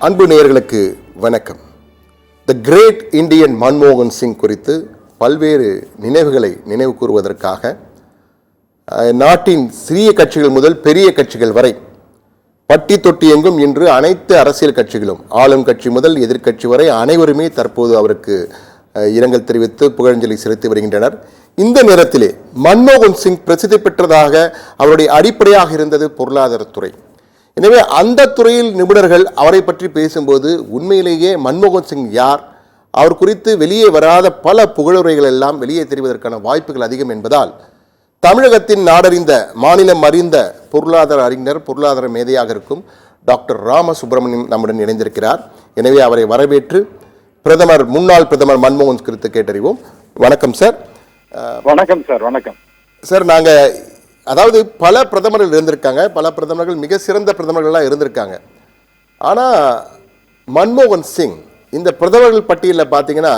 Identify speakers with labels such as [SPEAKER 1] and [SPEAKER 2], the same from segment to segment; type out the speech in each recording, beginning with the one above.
[SPEAKER 1] அன்பு நேயர்களுக்கு வணக்கம். த கிரேட் இந்தியன் மன்மோகன் சிங் குறித்து பல்வேறு நினைவுகளை நினைவு கூறுவதற்காக நாட்டின் சிறிய கட்சிகள் முதல் பெரிய கட்சிகள் வரை பட்டி தொட்டி எங்கும் இன்று அனைத்து அரசியல் கட்சிகளும் ஆளும் கட்சி முதல் எதிர்க்கட்சி வரை அனைவருமே தற்போது அவருக்கு இரங்கல் தெரிவித்து புகழஞ்சலி செலுத்தி வருகின்றனர். இந்த நேரத்திலே மன்மோகன் சிங் பிரசித்தி பெற்றதாக அவருடைய அடிப்படையாக இருந்தது பொருளாதாரத்துறை. எனவே அந்த துறையில் நிபுணர்கள் அவரை பற்றி பேசும்போது உண்மையிலேயே மன்மோகன் சிங் யார், அவர் குறித்து வெளியே வராத பல புகழுரைகள் எல்லாம் வெளியே தெரிவதற்கான வாய்ப்புகள் அதிகம் என்பதால் தமிழகத்தின் நாடறிந்த மாநிலம் அறிந்த பொருளாதார அறிஞர் பொருளாதார மேதையாக இருக்கும் டாக்டர் ராம சுப்பிரமணியம் நம்முடன் இணைந்திருக்கிறார். எனவே அவரை வரவேற்று முன்னாள் பிரதமர் மன்மோகன் குறித்து கேட்டறிவோம். வணக்கம் சார்.
[SPEAKER 2] வணக்கம் சார். வணக்கம்
[SPEAKER 1] சார். அதாவது பல பிரதமர்கள் இருந்திருக்காங்க, பல பிரதமர்கள் மிக சிறந்த பிரதமர்களாக இருந்திருக்காங்க. ஆனால் மன்மோகன் சிங் இந்த பிரதமர்கள் பட்டியலில் பார்த்தீங்கன்னா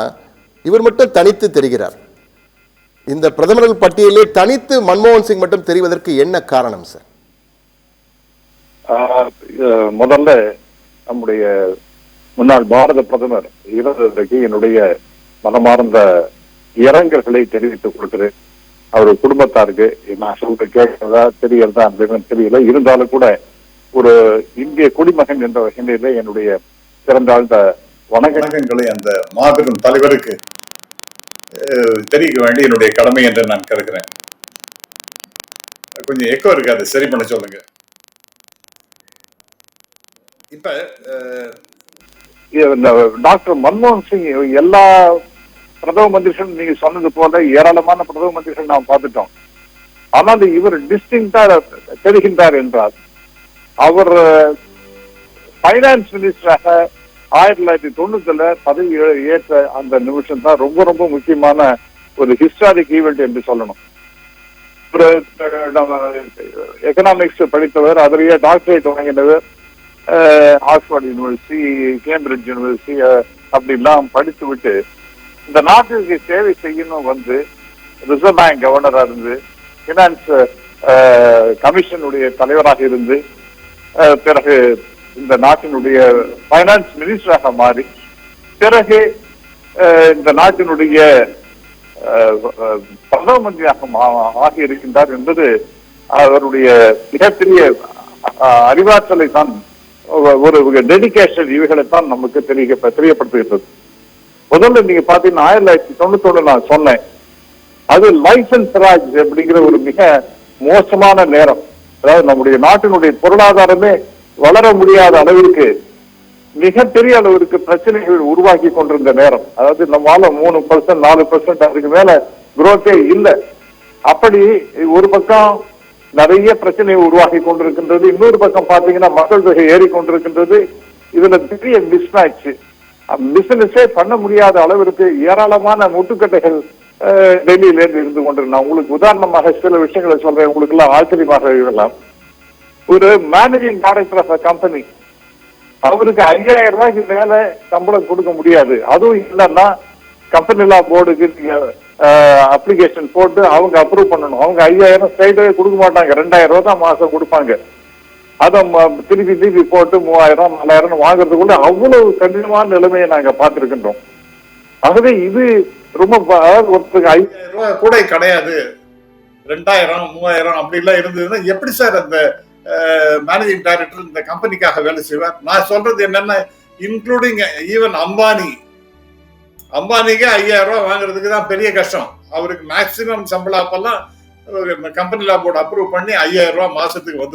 [SPEAKER 1] இவர் மட்டும் தனித்து தெரிகிறார். இந்த பிரதமர்கள் பட்டியலே தனித்து மன்மோகன் சிங் மட்டும் தெரிவதற்கு என்ன காரணம் சார்?
[SPEAKER 2] முதல்ல நம்முடைய முன்னாள் பாரத பிரதமர் இறந்ததற்கு என்னுடைய மனமார்ந்த இரங்கல்களை தெரிவித்துக் கொடுக்கிறேன். அவர் குடும்பத்தாருக்கு நான் சொல்ற கேட்கிறதா தெரியறதா தெரியல. இருந்தாலும் கூட ஒரு இந்திய குடிமகன் என்ற வகையில என்னுடைய சிறந்தாழ்ந்த வணக்கங்களை அந்த மாபெரும் தலைவருக்கு தெரிவிக்க வேண்டிய என்னுடைய கடமை என்று நான் கருதுகிறேன். கொஞ்சம் எக்கோ இருக்கு, அதை சரி பண்ண சொல்லுங்க. இப்ப டாக்டர் மன்மோகன் சிங் எல்லா பிரதம மந்திரிகள் நீங்க சொன்னது போல ஏராளமான பிரதம மந்திரிகள் நாம் பார்த்துட்டோம். ஆனால் இவர் டிஸ்டிங்டா தெரிகின்றார் என்றால் அவர் பைனான்ஸ் மினிஸ்டராக 1990 பதவி ஏற்ற அந்த நிமிஷம் தான் ரொம்ப ரொம்ப முக்கியமான ஒரு ஹிஸ்டாரிக் ஈவெண்ட் என்று சொல்லணும். ஒரு எக்கனாமிக்ஸ் படித்தவர், அதிலேயே டாக்டரேட் வாங்கினவர், ஆக்ஸ்போர்ட் யூனிவர்சிட்டி, கேம்பிரிட்ஜ் யூனிவர்சிட்டி அப்படிலாம் படித்து விட்டு இந்த நாட்டிற்கு சேவை செய்யணும் வந்து ரிசர்வ் பேங்க் கவர்னரா இருந்து பினான்ஸ் கமிஷனுடைய தலைவராக இருந்து பிறகு இந்த நாட்டினுடைய பைனான்ஸ் மினிஸ்டராக மாறி பிறகு இந்த நாட்டினுடைய பிரதம மந்திரியாக ஆகி இருக்கின்றார் என்பது அவருடைய மிகப்பெரிய அறிவாற்றலை தான், ஒரு டெடிகேஷன் இவைகளைத்தான் நமக்கு தெரியப்படுத்துகிறது. முதல்ல நீங்க பாத்தீங்கன்னா 1991 நான் சொன்னேன், அது லைசன்ஸ் ராஜ் அப்படிங்கிற ஒரு மிக மோசமான நேரம். அதாவது நம்முடைய நாட்டினுடைய பொருளாதாரமே வளர முடியாத அளவிற்கு மிகப்பெரிய அளவிற்கு பிரச்சனைகள் உருவாக்கி கொண்டிருந்த நேரம். அதாவது நம்மளால 3%, 4% அதுக்கு மேல குரோத்தே இல்லை. அப்படி ஒரு பக்கம் நிறைய பிரச்சனை உருவாக்கி கொண்டிருக்கின்றது, இன்னொரு பக்கம் பாத்தீங்கன்னா மக்கள் தொகை ஏறிக்கொண்டிருக்கின்றது. இதுல பெரிய மிஸ்மேட்ச், பிசினஸே பண்ண முடியாத அளவிற்கு ஏராளமான முட்டுக்கட்டைகள் டெல்லியில இருந்து கொண்டிருந்தேன். உங்களுக்கு உதாரணமாக சில விஷயங்களை சொல்றேன், உங்களுக்கு எல்லாம் ஆச்சரியமாக இருக்கலாம். ஒரு மேனேஜிங் டைரக்டர் ஆஃப் கம்பெனி, அவருக்கு 5000 ரூபாய்க்கு மேல சம்பளம் கொடுக்க முடியாது. அதுவும் இல்லைன்னா கம்பெனி லா போர்டுக்கு அப்ளிகேஷன் போட்டு அவங்க அப்ரூவ் பண்ணணும். அவங்க 5000 ஸ்ட்ரைட்டாவே கொடுக்க மாட்டாங்க, 2000 ரூபாய் தான் மாசம் கொடுப்பாங்க. அதை திருப்பி போட்டு 3000, 4000 வாங்குறதுக்குள்ள அவ்வளவு கடினமான நிலைமையை நாங்க பார்த்திருக்கின்றோம். ஆகவே இது ரொம்ப ஒருத்தருக்கு 5000 ரூபாய் கூட கிடையாது, 2000, 3000 அப்படி எல்லாம் இருந்ததுன்னா எப்படி சார் அந்த மேனேஜிங் டைரக்டர் இந்த கம்பெனிக்காக வேலை செய்வார்? நான் சொல்றது என்னன்னா, இன்க்ளூடிங் ஈவன் அம்பானிக்கு 5000 ரூபாய் வாங்குறதுக்கு தான் பெரிய கஷ்டம். அவருக்கு மேக்சிமம் சம்பளம் அப்பெல்லாம் கம்பெனி லா போர்டு அப்ரூவ் பண்ணி 5000 ரூபாய் மாசத்துக்கு வந்து